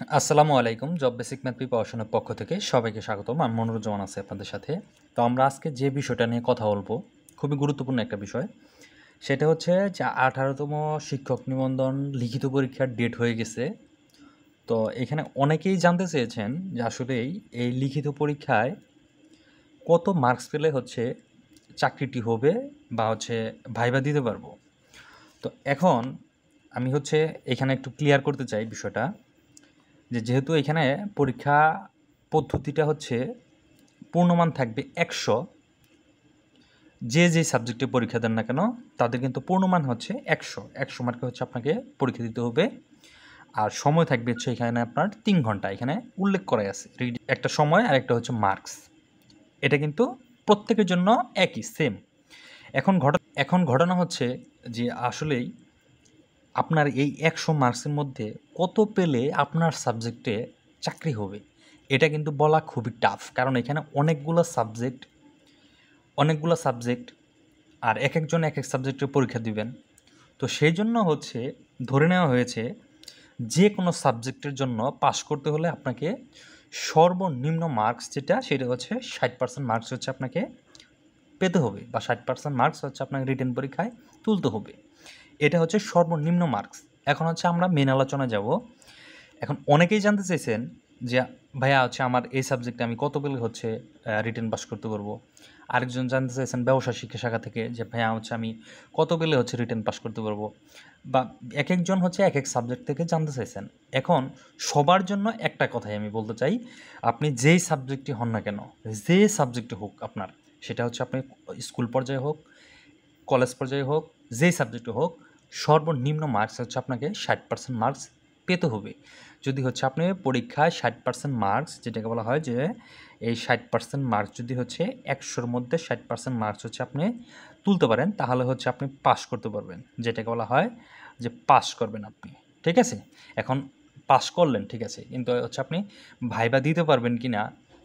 আসসালামু আলাইকুম। Job basic math প্রিপারেশনের পক্ষ থেকে সবাইকে স্বাগতম। আমি মনিরুজ্জামান আছি আপনাদের সাথে। তো আমরা আজকে যে বিষয়টা নিয়ে কথা বলবো, খুবই গুরুত্বপূর্ণ একটা বিষয়। সেটা হচ্ছে যে 18তম শিক্ষক নিবন্ধন লিখিত পরীক্ষার ডেট হয়ে গেছে। তো এখানে অনেকেই জানতে চেয়েছেন যে আসলেই এই লিখিত পরীক্ষায় কত মার্কস পেলে হচ্ছে চাকরিটি হবে বা হচ্ছে ভাইবা দিতে পারবো। তো এখন আমি হচ্ছে এখানে একটু ক্লিয়ার করতে চাই বিষয়টা, যেহেতু এখানে পরীক্ষা পদ্ধতিটা হচ্ছে পূর্ণমান থাকবে 100। যে সাবজেক্টে পরীক্ষা দেন না কেন তাদের কিন্তু পূর্ণমান হচ্ছে 100 মার্কে হচ্ছে আপনাকে পরীক্ষা দিতে হবে। আর সময় থাকবে হচ্ছে এখানে আপনার 3 ঘন্টা, এখানে উল্লেখ করাই আছে একটা সময় আর একটা হচ্ছে মার্কস। এটা কিন্তু প্রত্যেকের জন্য একই সেম। এখন ঘটনা হচ্ছে যে আসলেই আপনার এই 100 মার্কসের মধ্যে কত পেলে আপনার সাবজেক্টে চাকরি হবে, এটা কিন্তু বলা খুবই টাফ। কারণ এখানে অনেকগুলো সাবজেক্ট আর একজন এক এক সাবজেক্টের পরীক্ষা দিবেন। তো সেই জন্য হচ্ছে ধরে নেওয়া হয়েছে যে কোনো সাবজেক্টের জন্য পাশ করতে হলে আপনাকে সর্বনিম্ন মার্কস সেটা হচ্ছে 60% মার্কস হচ্ছে আপনাকে পেতে হবে, বা 60% মার্কস হচ্ছে আপনাকে রিটেন পরীক্ষায় তুলতে হবে। এটা হচ্ছে সর্বনিম্ন মার্কস। এখন হচ্ছে আমরা মেন আলোচনায় যাব। এখন অনেকেই জানতে চাইছেন যে ভাইয়া হচ্ছে আমার এই সাবজেক্টে আমি কত পেলে হচ্ছে রিটেন পাস করতে পারবো। আরেকজন জানতে চাইছেন ব্যবসা শিক্ষা শাখা থেকে যে ভাইয়া হচ্ছে আমি কত পেলে হচ্ছে রিটেন পাস করতে পারবো। বা এক একজন হচ্ছে এক এক সাবজেক্ট থেকে জানতে চাইছেন। এখন সবার জন্য একটা কথাই আমি বলতে চাই, আপনি যেই সাবজেক্টই হন না কেন, যে সাবজেক্টে হোক আপনার, সেটা হচ্ছে আপনি স্কুল পর্যায়ে হোক, কলেজ পর্যায়ে হোক, যেই সাবজেক্টে হোক, সর্বনিম্ন মার্কস হচ্ছে আপনাকে 60% মার্কস পেতে হবে। যদি হচ্ছে আপনি পরীক্ষায় 60% মার্কস, যেটাকে বলা হয় যে এই 60% মার্কস যদি হচ্ছে 100-র মধ্যে 60% মার্কস হচ্ছে আপনি তুলতে পারেন, তাহলে হচ্ছে আপনি পাস করতে পারবেন, যেটাকে বলা হয় যে পাস করবেন আপনি। ঠিক আছে? এখন পাস করলেন, ঠিক আছে, কিন্তু হচ্ছে আপনি ভাইবা দিতে পারবেন কি না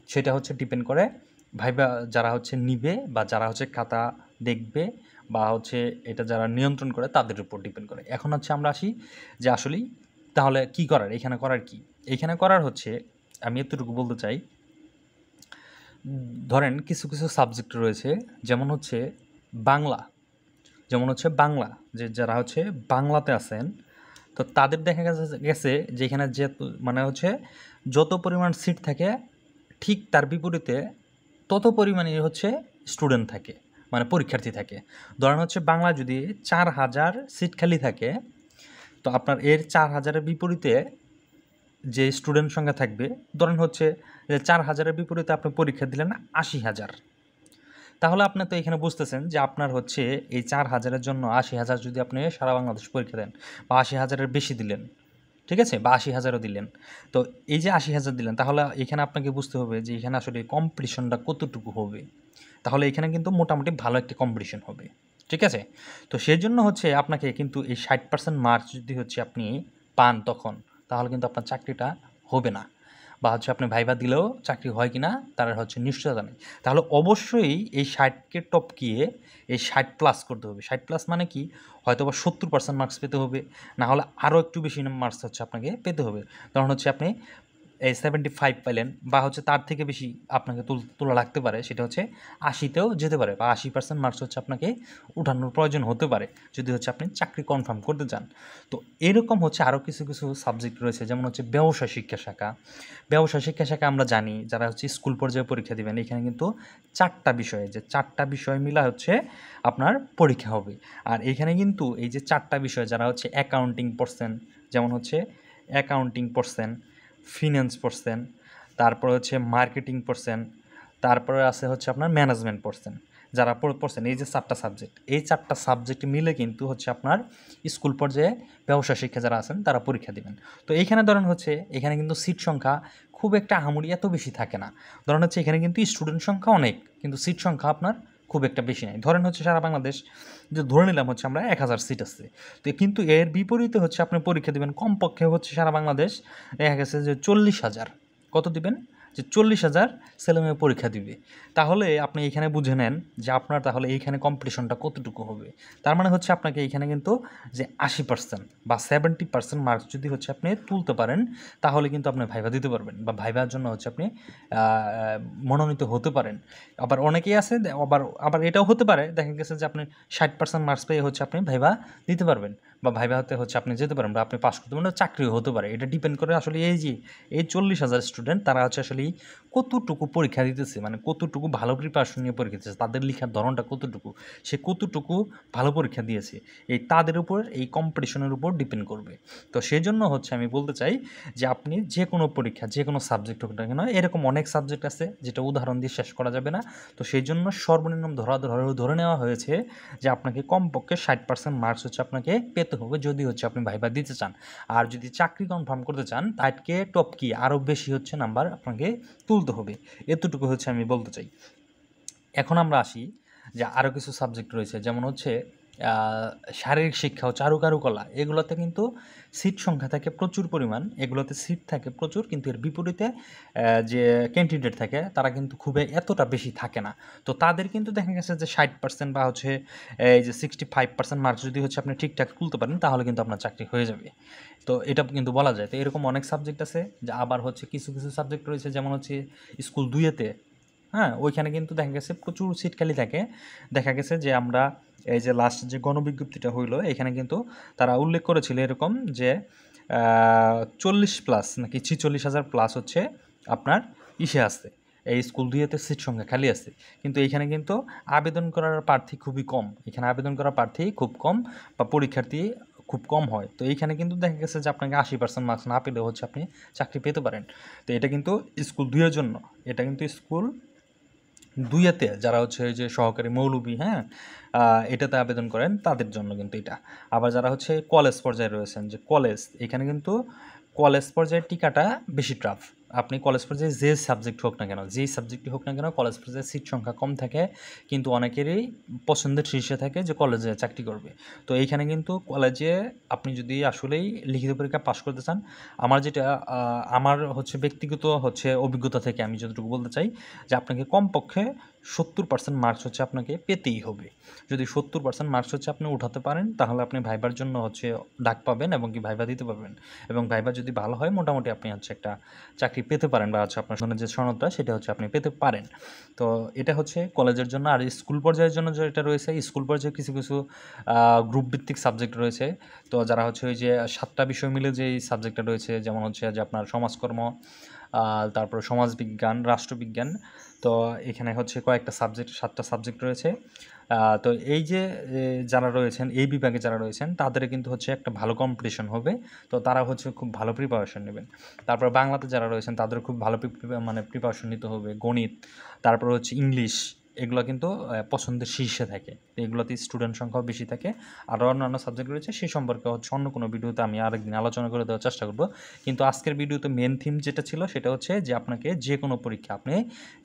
সেটা হচ্ছে ডিপেন্ড করে ভাইবা যারা হচ্ছে নিবে বা যারা হচ্ছে খাতা দেখবে বা হচ্ছে এটা যারা নিয়ন্ত্রণ করে তাদের উপর ডিপেন্ড করে। এখন হচ্ছে আমরা আসি যে আসলেই তাহলে কি করার, এখানে করার কি? এইখানে করার হচ্ছে আমি এতটুকু বলতে চাই, ধরেন কিছু সাবজেক্ট রয়েছে, যেমন হচ্ছে বাংলা, বাংলা, যে যারা হচ্ছে বাংলাতে আছেন, তো তাদের দেখা গেছে যে এখানে যে মানে হচ্ছে যত পরিমাণ সিট থাকে ঠিক তার বিপরীতে তত পরিমাণে হচ্ছে স্টুডেন্ট থাকে, মানে পরীক্ষার্থী থাকে। ধরেন হচ্ছে বাংলা যদি 4000 সিট খালি থাকে, তো আপনার এর 4000-এর বিপরীতে যে স্টুডেন্ট সংখ্যা থাকবে, ধরেন হচ্ছে যে 4000-এর বিপরীতে আপনি পরীক্ষা দিলেন 80,000, তাহলে আপনি তো এখানে বুঝতেছেন যে আপনার হচ্ছে এই 4000-এর জন্য 80,000 যদি আপনি সারা বাংলাদেশ পরীক্ষা দেন, বা 80,000-এর বেশি দিলেন, ঠিক আছে, বা 80,000-ও দিলেন, তো এই যে 80,000 দিলেন, তাহলে এখানে আপনাকে বুঝতে হবে যে এখানে আসলে কম্পিটিশনটা কতটুকু হবে। তাহলে এখানে কিন্তু মোটামুটি ভালো একটা কম্পিটিশন হবে। ঠিক আছে? তো সেই জন্য হচ্ছে আপনাকে কিন্তু এই 60% মার্কস যদি হচ্ছে আপনি পান তখন, তাহলে কিন্তু আপনার চাকরিটা হবে না, বা হচ্ছে আপনি ভাইবা দিলেও চাকরি হয় কি না তার হচ্ছে নিশ্চয়তা নেই। তাহলে অবশ্যই এই 60কে টপকিয়ে এই 60 প্লাস করতে হবে। 60 প্লাস মানে কি? হয়তোবা 70% মার্কস পেতে হবে, না হলে আরও একটু বেশি মার্কস হচ্ছে আপনাকে পেতে হবে। তখন হচ্ছে আপনি এই 75 পাইলেন, বা হচ্ছে তার থেকে বেশি আপনাকে তোলা লাগতে পারে, সেটা হচ্ছে 80-তেও যেতে পারে, বা 80% মার্কস হচ্ছে আপনাকে উঠানোর প্রয়োজন হতে পারে যদি হচ্ছে আপনি চাকরি কনফার্ম করতে চান। তো এরকম হচ্ছে আরও কিছু সাবজেক্ট রয়েছে, যেমন হচ্ছে ব্যবসায় শিক্ষা শাখা। ব্যবসায় শিক্ষা শাখা আমরা জানি যারা হচ্ছে স্কুল পর্যায়ে পরীক্ষা দিবেন, এখানে কিন্তু 4টা বিষয়, যে 4টা বিষয় মিলা হচ্ছে আপনার পরীক্ষা হবে। আর এখানে কিন্তু এই যে 4টা বিষয়, যারা হচ্ছে অ্যাকাউন্টিং পড়ছেন, যেমন হচ্ছে অ্যাকাউন্টিং পড়ছেন, ফিন্যান্স পড়ছেন, তারপরে হচ্ছে মার্কেটিং পড়ছেন, তারপরে আছে হচ্ছে আপনার ম্যানেজমেন্ট পড়ছেন, যারা পড়ছেন এই যে 4টা সাবজেক্ট, এই 4টা সাবজেক্ট মিলে কিন্তু হচ্ছে আপনার স্কুল পর্যায়ে ব্যবসা শিক্ষা যারা আছেন তারা পরীক্ষা দিবেন। তো এইখানে ধরেন হচ্ছে এখানে কিন্তু সিট সংখ্যা খুব একটা আহামরি এত বেশি থাকে না। ধরেন হচ্ছে এখানে কিন্তু স্টুডেন্ট সংখ্যা অনেক, কিন্তু সিট সংখ্যা আপনার খুব একটা বেশি নাই। ধরেন হচ্ছে সারা বাংলাদেশ যে ধরে নিলাম হচ্ছে আমরা 1000 সিট আছে, তো কিন্তু এর বিপরীতে হচ্ছে আপনি পরীক্ষা দিবেন কমপক্ষে হচ্ছে সারা বাংলাদেশ দেখা গেছে যে 40,000। কত দিবেন? যে 40,000 ছেলেমেয়ে পরীক্ষা দিবে, তাহলে আপনি এখানে বুঝে নেন যে আপনার তাহলে এইখানে কম্পিটিশনটা কতটুকু হবে। তার মানে হচ্ছে আপনাকে এইখানে কিন্তু যে 80% বা 70% মার্কস যদি হচ্ছে আপনি তুলতে পারেন, তাহলে কিন্তু আপনি ভাইভা দিতে পারবেন বা ভাইভার জন্য হচ্ছে আপনি মনোনীত হতে পারেন। আবার অনেকেই আছে আবার আবার এটাও হতে পারে, দেখা গেছে যে আপনি 60% মার্কস পেয়ে হচ্ছে আপনি ভাইভা দিতে পারবেন বা ভাইভা হতে হচ্ছে আপনি যেতে পারেন বা আপনি পাস করতে পারেন, চাকরিও হতে পারে। এটা ডিপেন্ড করে আসলে এই যে এই 40,000 স্টুডেন্ট তারা হচ্ছে আসলে কতটুকু পরীক্ষা দিতেছে, মানে কতটুকু ভালো প্রিপারেশন নিয়ে পরীক্ষা দিতেছে, তাদের লেখার ধরনটা কতটুকু, সে কতটুকু ভালো পরীক্ষা দিয়েছে, এই তাদের উপর এই কম্পিটিশনের উপর ডিপেন্ড করবে। তো সেই জন্য হচ্ছে আমি বলতে চাই যে আপনি যে কোনো পরীক্ষা যে কোনো সাবজেক্ট হোক না কেন, এরকম অনেক সাবজেক্ট আছে যেটা উদাহরণ দিয়ে শেষ করা যাবে না। তো সেই জন্য সর্বনিম্ন ধরে নেওয়া হয়েছে যে আপনাকে কমপক্ষে 60% মার্কস হচ্ছে আপনাকে পেতে হবে যদি হচ্ছে আপনি ভাইভা দিতে চান। আর যদি চাকরি কনফার্ম করতে চান তাকে টপকি আরও বেশি হচ্ছে নাম্বার আপনাকে তুলতে হবে। এতটুকু হচ্ছে আমি বলতে চাই। এখন আমরা আসি যে আরও কিছু সাবজেক্ট রয়েছে, যেমন হচ্ছে শারীরিক শিক্ষা ও চারুকারুকলা, এগুলোতে কিন্তু সিট সংখ্যা থাকে প্রচুর পরিমাণ, এগুলোতে সিট থাকে প্রচুর, কিন্তু এর বিপরীতে যে ক্যান্ডিডেট থাকে তারা কিন্তু খুবই এতটা বেশি থাকে না। তো তাদের কিন্তু দেখা গেছে যে 60% বা হচ্ছে এই যে 65% মার্কস যদি হচ্ছে আপনি ঠিকঠাক তুলতে পারেন, তাহলে কিন্তু আপনার চাকরি হয়ে যাবে। তো এটা কিন্তু বলা যায়। তো এরকম অনেক সাবজেক্ট আছে, যে আবার হচ্ছে কিছু কিছু সাবজেক্ট রয়েছে, যেমন হচ্ছে স্কুল 2-এতে, হ্যাঁ, ওইখানে কিন্তু দেখা গেছে প্রচুর সিট খালি থাকে। দেখা গেছে যে আমরা এই যে লাস্ট যে গণবিজ্ঞপ্তিটা হইলো, এখানে কিন্তু তারা উল্লেখ করেছিল এরকম যে 40+ নাকি 46,000 প্লাস হচ্ছে আপনার ইসে আছে, এই স্কুল 2-এতে সিট সংখ্যা খালি আছে। কিন্তু এইখানে কিন্তু আবেদন করার প্রার্থী খুবই কম, এখানে আবেদন করার প্রার্থী খুব কম বা পরীক্ষার্থী খুব কম হয়। তো এইখানে কিন্তু দেখা গেছে যে আপনাকে 80% মার্কস না পেলেও হচ্ছে আপনি চাকরি পেতে পারেন। তো এটা কিন্তু স্কুল 2-এর জন্য, এটা কিন্তু স্কুল 2-এতে যারা হচ্ছে এই যে সহকারী মৌলবি, হ্যাঁ, এটাতে আবেদন করেন তাদের জন্য কিন্তু এটা। আবার যারা হচ্ছে কলেজ পর্যায়ে রয়েছেন, যে কলেজ, এখানে কিন্তু কলেজ পর্যায়ের টিকাটা বেশি টাফ। আপনি কলেজ পর্যায়ে যে সাবজেক্ট হোক না কেন, যেই সাবজেক্টই হোক না কেন, কলেজ পর্যায়ে সিট সংখ্যা কম থাকে, কিন্তু অনেকেরই পছন্দের শীর্ষে থাকে যে কলেজে চাকরি করবে। তো এইখানে কিন্তু কলেজে আপনি যদি আসলেই লিখিত পরীক্ষা পাশ করতে চান, আমার যেটা আমার হচ্ছে ব্যক্তিগত হচ্ছে অভিজ্ঞতা থেকে আমি যতটুকু বলতে চাই যে আপনাকে কমপক্ষে 70% মার্কস হচ্ছে আপনাকে পেতেই হবে। যদি 70% মার্কস হচ্ছে আপনি উঠাতে পারেন, তাহলে আপনি ভাইবার জন্য হচ্ছে ডাক পাবেন এবং কি ভাইবা দিতে পারবেন, এবং ভাইবা যদি ভালো হয় মোটামুটি আপনি হচ্ছে একটা চাকরি পেতে পারেন, বা হচ্ছে আপনার জন্য যে সনদটা সেটা হচ্ছে আপনি পেতে পারেন। তো এটা হচ্ছে কলেজের জন্য। আর স্কুল পর্যায়ের জন্য যেটা রয়েছে, স্কুল পর্যায়ে কিছু কিছু গ্রুপ ভিত্তিক সাবজেক্ট রয়েছে। তো যারা হচ্ছে ওই যে 7টা বিষয় মিলে যেই সাবজেক্টটা রয়েছে, যেমন হচ্ছে যে আপনার সমাজকর্ম, তারপর সমাজবিজ্ঞান, রাষ্ট্রবিজ্ঞান, তো এখানে হচ্ছে কয়েকটা সাবজেক্ট, 7টা সাবজেক্ট রয়েছে। তো এই যে যারা রয়েছেন এই বিভাগে যারা রয়েছেন তাদের কিন্তু হচ্ছে একটা ভালো কম্পিটিশন হবে। তো তারা হচ্ছে খুব ভালো প্রিপারেশন নেবেন। তারপর বাংলাতে যারা রয়েছেন তাদের খুব ভালো মানে প্রিপারেশন নিতে হবে। গণিত, তারপর হচ্ছে ইংলিশ, এগুলো কিন্তু পছন্দের শীর্ষে থাকে। তো এগুলোতে স্টুডেন্ট সংখ্যাও বেশি থাকে। আরও অন্যান্য সাবজেক্ট রয়েছে, সেই সম্পর্কে হচ্ছে অন্য কোনো ভিডিওতে আমি আরেকদিন আলোচনা করে দেওয়ার চেষ্টা করব। কিন্তু আজকের ভিডিওতে মেন থিম যেটা ছিল সেটা হচ্ছে যে আপনাকে যে কোনো পরীক্ষা আপনি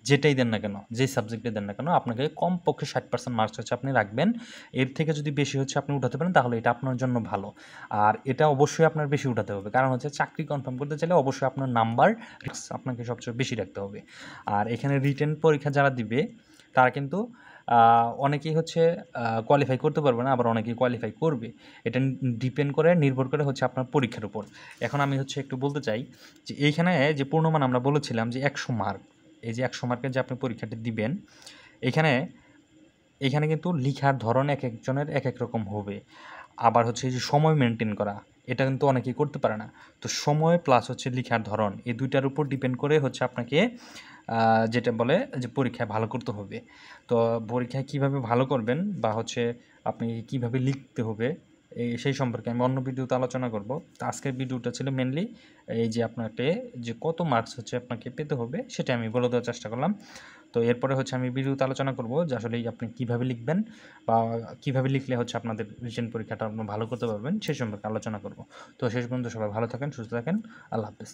যেটাই দেন না কেন, যেই সাবজেক্টে দেন না কেন, আপনাকে কমপক্ষে 60% মার্কস হচ্ছে আপনি রাখবেন। এর থেকে যদি বেশি হচ্ছে আপনি উঠাতে পারেন, তাহলে এটা আপনার জন্য ভালো। আর এটা অবশ্যই আপনার বেশি উঠাতে হবে, কারণ হচ্ছে চাকরি কনফার্ম করতে চাইলে অবশ্যই আপনার নাম্বার আপনাকে সবচেয়ে বেশি রাখতে হবে। আর এখানে রিটেন পরীক্ষা যারা দিবে তারা কিন্তু অনেকেই হচ্ছে কোয়ালিফাই করতে পারবে না, আবার অনেকেই কোয়ালিফাই করবে। এটা ডিপেন্ড করে, নির্ভর করে হচ্ছে আপনার পরীক্ষার উপর। এখন আমি হচ্ছে একটু বলতে চাই যে এইখানে যে পূর্ণমান আমরা বলেছিলাম যে 100 মার্ক, এই যে 100 মার্কের যে আপনি পরীক্ষাটি দিবেন, এখানে কিন্তু লিখার ধরন এক একজনের এক এক রকম হবে। আবার হচ্ছে এই যে সময় মেনটেন করা, এটা কিন্তু অনেকেই করতে পারে না। তো সময় প্লাস হচ্ছে লিখার ধরন, এই দুইটার উপর ডিপেন্ড করে হচ্ছে আপনাকে যেটা বলে যে পরীক্ষায় ভালো করতে হবে। তো পরীক্ষায় কীভাবে ভালো করবেন বা হচ্ছে আপনি কীভাবে লিখতে হবে, সেই সম্পর্কে আমি অন্য ভিডিওতে আলোচনা করব। তো আজকের ভিডিওটা ছিল মেনলি এই যে আপনাকে যে কত মার্কস হচ্ছে আপনাকে পেতে হবে সেটা আমি বলে দেওয়ার চেষ্টা করলাম। তো এরপরে হচ্ছে আমি ভিডিওতে আলোচনা করব যে আসলে আপনি কীভাবে লিখবেন বা কীভাবে লিখলে হচ্ছে আপনাদের রিটেন পরীক্ষাটা আপনি ভালো করতে পারবেন, সেই সম্পর্কে আলোচনা করব। তো শেষ পর্যন্ত সবাই ভালো থাকেন, সুস্থ থাকেন। আল্লাহ হাফেজ।